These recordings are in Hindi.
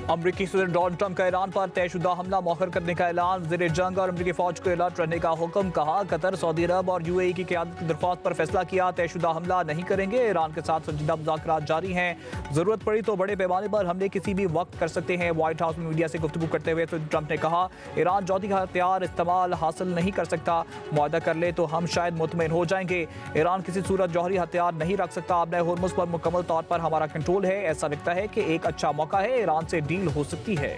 अमरीकी सदर डोनाल्ड ट्रंप का ईरान पर तयशुदा हमला मौखर करने का ऐलान, ज़ेरे जंग और अमरीकी फौज को अलर्ट रहने का हुक्म। कहा कतर, सऊदी अरब और यूएई की क़यादत की दरख्वास्त पर फैसला किया, तयशुदा हमला नहीं करेंगे। ईरान के साथ संजीदा मुज़ाकरात जारी हैं, ज़रूरत पड़ी तो बड़े पैमाने पर हमले किसी भी वक्त कर सकते हैं। व्हाइट हाउस में मीडिया से गुफ्तगू करते हुए ट्रंप ने कहा, ईरान जौहरी हथियार इस्तेमाल हासिल नहीं कर सकता, मुआहदा कर ले तो हम शायद मुतमईन हो जाएंगे। ईरान किसी सूरत जौहरी हथियार नहीं रख सकता। अब नए होर्मुज़ पर मुकम्मल तौर पर हमारा कंट्रोल है। ऐसा लगता है कि एक अच्छा मौका है, ईरान से डील हो सकती है।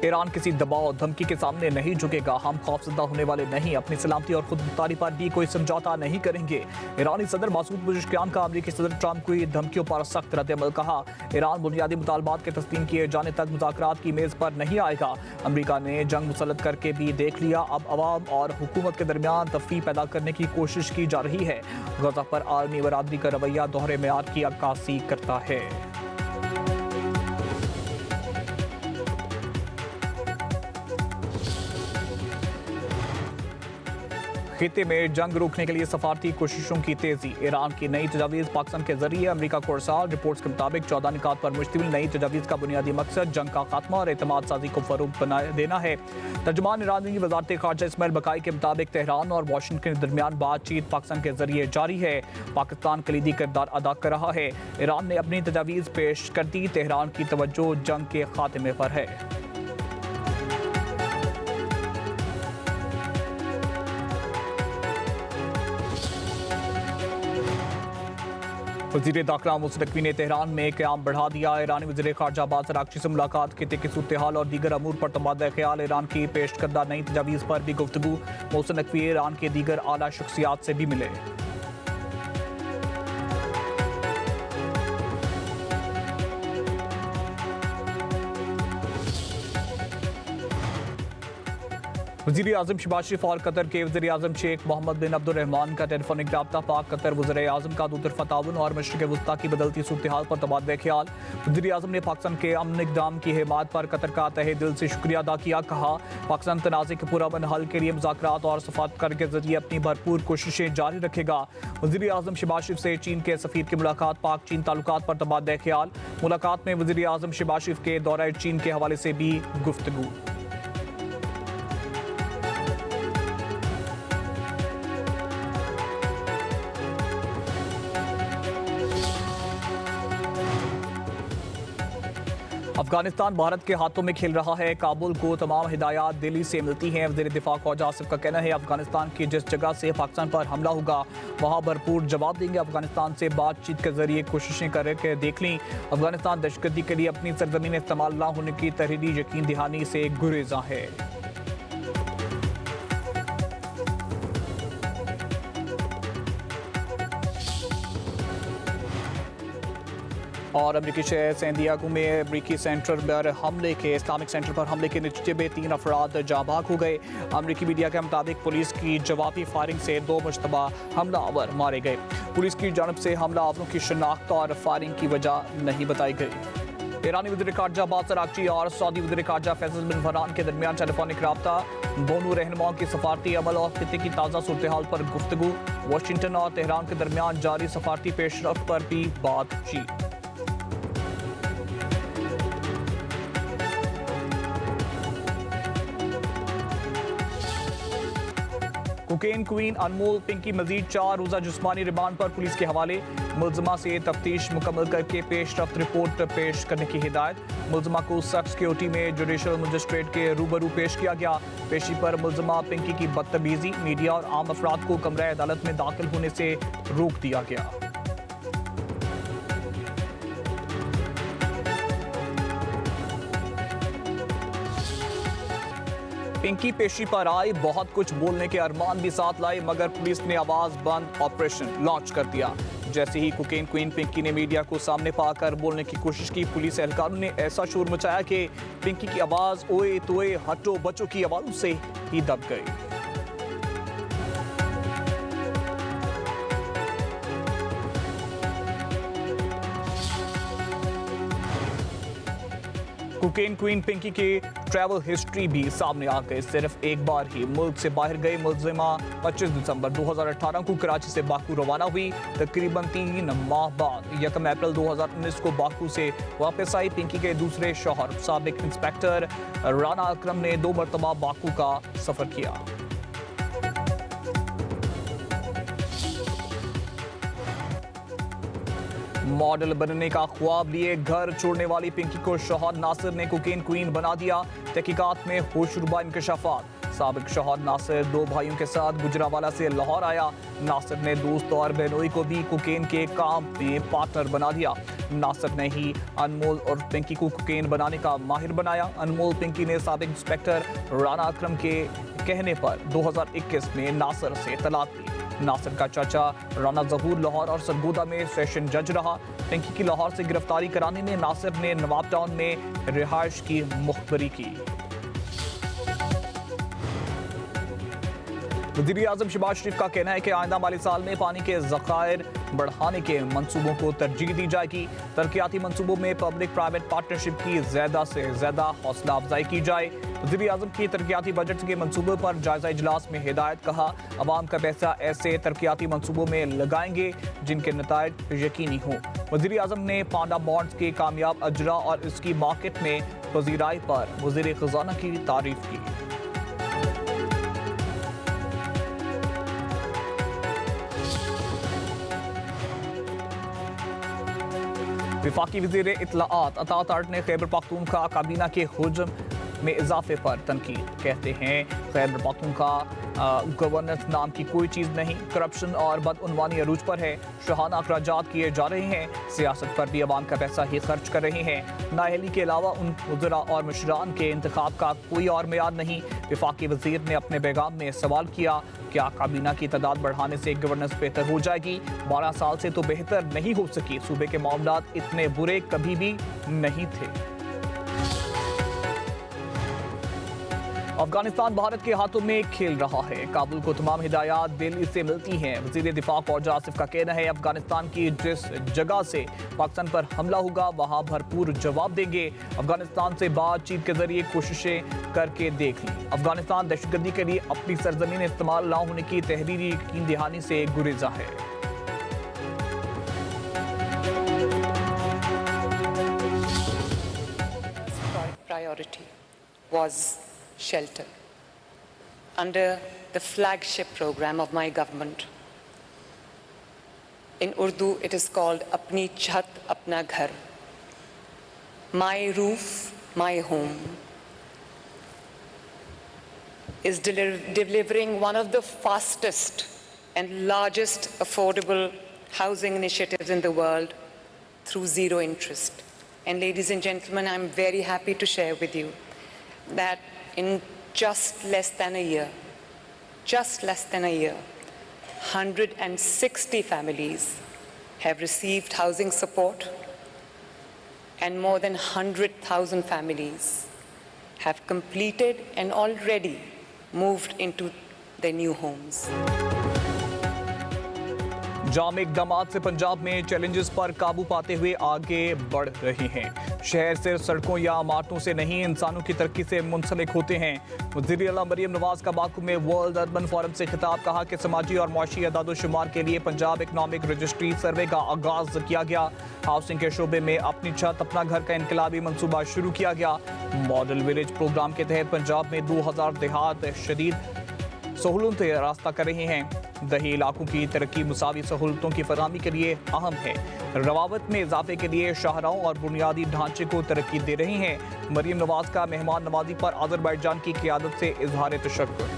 ईरान किसी दबाव धमकी के सामने नहीं झुकेगा, हम खौफजदा होने वाले नहीं, अपनी सलामती और खुद मुख्तारी पर भी कोई समझौता नहीं करेंगे। ईरानी सदर मसूद पेज़ेश्कियान का अमरीकी सदर ट्रंप की धमकियों पर सख्त रद्द-ए-अमल। कहा, ईरान बुनियादी मुतालबात के तस्लीम किए जाने तक मुज़ाकरात की मेज़ पर नहीं आएगा। अमरीका ने जंग मुसल्लत करके भी देख लिया, अब अवाम और हुकूमत के दरमियान तफ़रीक़ पैदा करने की कोशिश की जा रही है। गज़ा पर आलमी बरादरी का रवैया दोहरे मेयार की अक्कासी करता है। खित्ते में जंग रोकने के लिए सफारती कोशिशों की तेजी। ईरान की नई तजावीज़ पाकिस्तान के जरिए अमरीका को अरसाल। रिपोर्ट्स के मुताबिक 14 निकात पर मुश्तमिल नई तजावीज़ का बुनियादी मकसद जंग का खात्मा और एतमाद साजी को फरोग देना है। तर्जुमान ईरानी वज़ारत ख़ारजा इस्माइल बकाई के मुताबिक तेहरान और वाशिंगटन के दरमियान बातचीत पाकिस्तान के जरिए जारी है। पाकिस्तान कलीदी किरदार अदा कर रहा है। ईरान ने अपनी तजावीज़ पेश कर दी, तेहरान की तवज्जो जंग के खात्मे पर है। वज़ीर दाखिला मोहसिन नकवी ने तेहरान में क़याम बढ़ा दिया। ईरानी वज़ीर ख़ारजा अब्बास अराग़ची से मुलाकात, खित्ते की सूरत हाल और दीगर अमूर पर तबादला ख्याल। ईरान की पेश करदा नई तजावीज़ पर भी गुफ्तगू। मोहसिन नकवी ईरान के दीगर आला शख्सियात से भी मिले। वज़ीर आज़म शहबाज शरीफ और कतर के वज़ीर आज़म शेख मोहम्मद बिन अब्दुर्रहमान का टेलीफोनिक रब्ता। पाक कतर वज़ीर आज़म का दूतरफ़ा ताउन और मशरिक़ वस्ता की बदलती सूरत हाल पर तबादला ख्याल। वज़ीर आज़म ने पाकिस्तान के अमन इक़दाम की हिमायत पर कतर का तहे दिल से शुक्रिया अदा किया। कहा, पाकिस्तान तनाज़े के पुरअमन हल के लिए मुज़ाकरात और सफ़ारतकार के जरिए अपनी भरपूर कोशिशें जारी रखेगा। वज़ीर आज़म शहबाज शरीफ से चीन के सफ़ीर की मुलाकात, पाक चीन ताल्लुकात पर तबादला ख्याल। मुलाकात में वज़ीर आज़म शहबाज शरीफ के दौरा चीन के हवाले से भी गुफ्तगू। अफगानिस्तान भारत के हाथों में खेल रहा है, काबुल को तमाम हिदायत दिल्ली से मिलती हैं। वज़ीर दिफा ख्वाजा आसिफ का कहना है, अफगानिस्तान की जिस जगह से पाकिस्तान पर हमला होगा वहाँ भरपूर जवाब देंगे। अफगानिस्तान से बातचीत के जरिए कोशिशें करके देख लीं। अफगानिस्तान दहशतगर्दी के लिए अपनी सरजमीन इस्तेमाल न होने की तहरीरी यकीन दहानी से गुरेज़ा है। और अमरीकी शहर सैन डिएगो में अमरीकी सेंटर पर हमले के इस्लामिक सेंटर पर हमले के नतीजे में 3 अफराद जाबाक हो गए। अमरीकी मीडिया के मुताबिक पुलिस की जवाबी फायरिंग से 2 मुश्तबा हमलावर मारे गए। पुलिस की जानब से हमलावरों की शनाख्त और फायरिंग की वजह नहीं बताई गई। ईरानी वज़ीर ख़ारजा अब्बास अराग़ची और सऊदी वज़ीर ख़ारजा फैसल बिन फरहान के दरमियान टेलीफोनिक रब्ता। दोनों रहनुमाओं की सफारती अमल और खित्ते की ताज़ा सूरत हाल पर गुफ्तगू। वाशिंगटन और तेहरान के दरमियान जारी सफारती पेशरफ्त पर भी बातचीत। कोकेन क्वीन अनमोल पिंकी मजीद 4 रोज़ा जिस्मानी रिमांड पर पुलिस के हवाले। मुलजमा से तफ्तीश मुकम्मल करके पेशरफ्त रिपोर्ट पेश करने की हिदायत। मुलजमा को सख्त सिक्योरिटी में जुडिशल मजिस्ट्रेट के रूबरू पेश किया गया। पेशी पर मुलजमा पिंकी की बदतमीजी, मीडिया और आम अफराद को कमरा अदालत में दाखिल होने से रोक दिया गया। पिंकी पेशी पर आई, बहुत कुछ बोलने के अरमान भी साथ लाई, मगर पुलिस ने आवाज बंद ऑपरेशन लॉन्च कर दिया। जैसे ही कोकेन क्वीन पिंकी ने मीडिया को सामने पाकर बोलने की कोशिश की, पुलिस एहलकारों ने ऐसा शोर मचाया कि पिंकी की आवाज ओए तोए हटो बचो की आवाज़ों से ही दब गई। कोकेन क्वीन पिंकी की ट्रैवल हिस्ट्री भी सामने आ गई। सिर्फ एक बार ही मुल्क से बाहर गई मुलजिमा 25 दिसंबर 2018 को कराची से बाकू रवाना हुई। तकरीबन 3 माह बाद 1 अप्रैल 2019 को बाकू से वापस आई। पिंकी के दूसरे शौहर साबिक इंस्पेक्टर राना अकरम ने 2 मरतबा बाकू का सफर किया। मॉडल बनने का ख्वाब लिए घर छोड़ने वाली पिंकी को शौहर नासिर ने कोकेन क्वीन बना दिया। तहकीकात में होशरुबा इंकशाफात। साबिक शौहर नासिर 2 भाइयों के साथ गुजरावाला से लाहौर आया। नासिर ने दोस्त और बहनोई को भी कोकेन के काम में पार्टनर बना दिया। नासिर ने ही अनमोल और पिंकी को कोकेन बनाने का माहिर बनाया। अनमोल पिंकी ने साबिक इंस्पेक्टर राना अकरम के कहने पर 2021 में नासिर से तलाक ली। नासिर का चाचा राना जहूर लाहौर और सरगोदा में सेशन जज रहा। पिंकी की लाहौर से गिरफ्तारी कराने में नासिर ने नवाब टाउन में रिहाइश की मुखबरी की। वज़ीर आज़म शहबाज शरीफ का कहना है कि आइंदा माली साल में पानी के ज़खायर बढ़ाने के मंसूबों को तरजीह दी जाएगी। तरक्याती मंसूबों में पब्लिक प्राइवेट पार्टनरशिप की ज़्यादा से ज़्यादा हौसला अफजाई की जाए। वज़ीर आज़म की तरक्याती बजट के मंसूबों पर जायजा इजलास में हिदायत। कहा, अवाम का पैसा ऐसे तरक्याती मंसूबों में लगाएंगे जिनके नताइज यकीनी हों। वज़ीर आज़म ने पांडा बॉन्ड्स के कामयाब अजरा और इसकी मार्केट में पजीराई पर वज़ीर ख़जाना की तारीफ की। वफाकी वज़ीर इत्तलाआत अतात आर्ट ने खैबर पख्तूनख्वा काबीना के हुज्म में इजाफे पर तनकीद। कहते हैं खैबर पख्तूनख्वा गवर्नेंस नाम की कोई चीज़ नहीं, करप्शन और बदउनवानी अरूज पर है। शाहाना अखराजात किए जा रहे हैं, सियासत पर भी अवाम का पैसा ही खर्च कर रहे हैं। नाअहली के अलावा उन वज़रा और मुशरान के इंतखाब का कोई और मेयाद नहीं। वफाकी वज़ीर ने अपने पैगाम में सवाल किया, क्या काबीना की तादाद बढ़ाने से गवर्नेंस बेहतर हो जाएगी? 12 साल से तो बेहतर नहीं हो सकी। सूबे के मामलात इतने बुरे कभी भी नहीं थे। अफगानिस्तान भारत के हाथों में खेल रहा है। काबुल को तमाम हिदायत दिल्ली से मिलती हैं। वज़ीर दिफा फौज आसिफ का कहना है, अफगानिस्तान की जिस जगह से पाकिस्तान पर हमला होगा वहां भरपूर जवाब देंगे। अफगानिस्तान से बातचीत के जरिए कोशिशें करके देख ली। अफगानिस्तान दहशतगर्दी के लिए अपनी सरजमीन इस्तेमाल न होने की तहरीरी यकीन दहानी से गुरेजा है। Priority was shelter under the flagship program of my government. In Urdu, it is called Apni Chhat Apna Ghar. My roof, my home is delivering one of the fastest and largest affordable housing initiatives in the world through zero interest. And ladies and gentlemen, I'm very happy to share with you that in just less than a year, 160 families have received housing support, and more than 100,000 families have completed and already moved into their new homes. जाम इक़दामात से पंजाब में चैलेंजेस पर काबू पाते हुए आगे बढ़ रहे हैं। शहर सिर्फ सड़कों या इमारतों से नहीं, इंसानों की तरक्की से मुंसलिक होते हैं। वज़ीर आला मरियम नवाज का बाकू में वर्ल्ड अर्बन फोरम से खिताब। कहा कि समाजी और मुआशी अदाद-ओ-शुमार के लिए पंजाब इकनॉमिक रजिस्ट्री सर्वे का आगाज किया गया। हाउसिंग के शोबे में अपनी छत अपना घर का इनकलाबी मनसूबा शुरू किया गया। मॉडल विलेज प्रोग्राम के तहत पंजाब में 2000 देहात शदीद सहूलतें रास्ता कर रहे हैं। दही इलाकों की तरक्की मुसावी सहूलतों की फराहमी के लिए अहम है। रवावत में इजाफे के लिए शाहराहों और बुनियादी ढांचे को तरक्की दे रही हैं। मरियम नवाज का मेहमान नवाजी पर आज़रबाईजान की क़ियादत से इजहार तशक्कुर।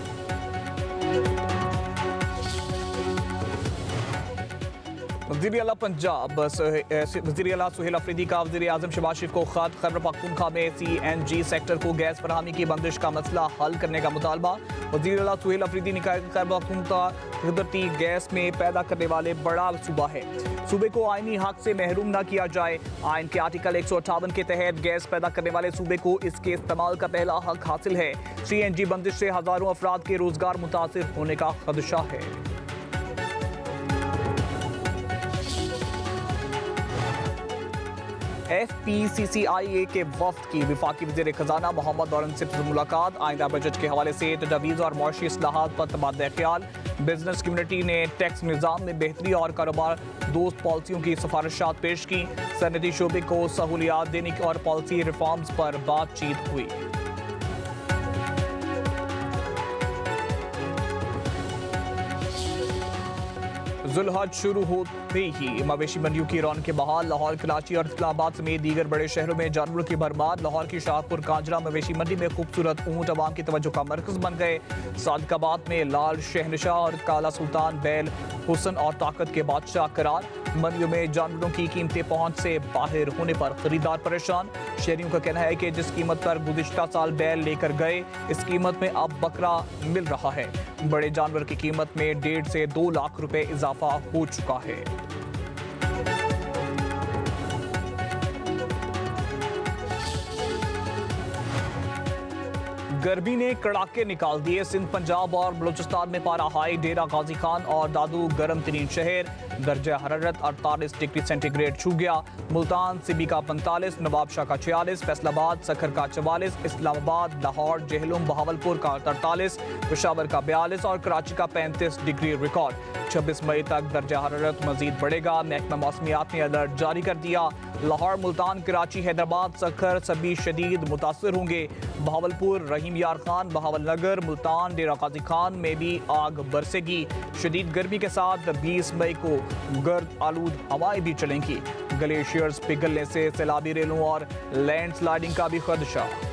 वज़ीर आला पंजाब वज़ीर आला सुहेल अफरीदी का वज़ीर आज़म शहबाज शरीफ को ख़त। खैबर पख्तूनख्वा में CNG सेक्टर को गैस फराहमी की बंदिश का मसला हल करने का मुतालबा। वज़ीर आला सुहेल अफरीदी ने कहा कि खैबर पख्तूनख्वा कुदरती गैस में पैदा करने वाले बड़ा सूबा है। सूबे को आईनी हक से महरूम न किया जाए। आइन के आर्टिकल 158 के तहत गैस पैदा करने वाले सूबे को इसके इस्तेमाल का पहला हक हासिल है। CNG बंदिश से हज़ारों अफराद के रोजगार मुतासिर होने का खदशा है। FPCCIA के वफ्द की वफाकी वज़ीर खजाना मोहम्मद औरंगज़ेब से मुलाकात। आइंदा बजट के हवाले से तजवीज़ और मुआशी इस्लाहात पर तबादला ख्याल। बिजनेस कम्युनिटी ने टैक्स निज़ाम में बेहतरी और कारोबार दोस्त पॉलिसियों की सिफारिशात पेश की। सनती शोबे को सहूलियात देने की और पॉलिसी रिफॉर्म्स पर बातचीत हुई। जुल्हज शुरू होते ही मवेशी मंडियों की रौनक बहाल। लाहौर, कराची और इस्लामाबाद समेत दीगर बड़े शहरों में जानवरों की भरमार। लाहौर की शाहपुर कांजरा मवेशी मंडी में खूबसूरत ऊंट अवाम की तवज्जो का मरकज बन गए। सादिकाबाद में लाल शहनशाह और काला सुल्तान बैल हुस्न और ताकत के बादशाह करार। मंडियों में जानवरों की कीमतें पहुंच से बाहर होने पर खरीदार परेशान। शहरियों का कहना है कि जिस कीमत पर गुज़िश्ता साल बैल लेकर गए, इस कीमत में अब बकरा मिल रहा है। बड़े जानवर की कीमत में 1.5 से 2 लाख रुपए इजाफा हो चुका है। गर्मी ने कड़ाके निकाल दिए। सिंध, पंजाब और बलूचिस्तान में पारा हाई। डेरा गाजी खान और दादू गर्म तरीन शहर। दर्जा हरारत 48 डिग्री सेंटीग्रेड छू गया। मुल्तान सिबी का 45, नवाबशाह का 46, फैसलाबाद सखर का 44, इस्लामाबाद, लाहौर, जेहलुम, बहावलपुर का 43, पेशावर का 42 और कराची का 35 डिग्री रिकॉर्ड। 26 मई तक दर्जा हरारत मजीद बढ़ेगा। महकमा मौसमियात ने अलर्ट जारी कर दिया। लाहौर, मुल्तान, कराची, हैदराबाद, सखर सभी शदीद मुतासर होंगे। बहावलपुर, रहीम यार खान, बहावल नगर, मुल्तान, डेरा गाजी खान में भी आग बरसेगी। शदीद गर्मी के साथ 20 मई को गर्द आलूद हवाएं भी चलेंगी। ग्लेशियर्स पिघलने से सैलाबी रेलों और लैंडस्लाइडिंग का भी खदशा।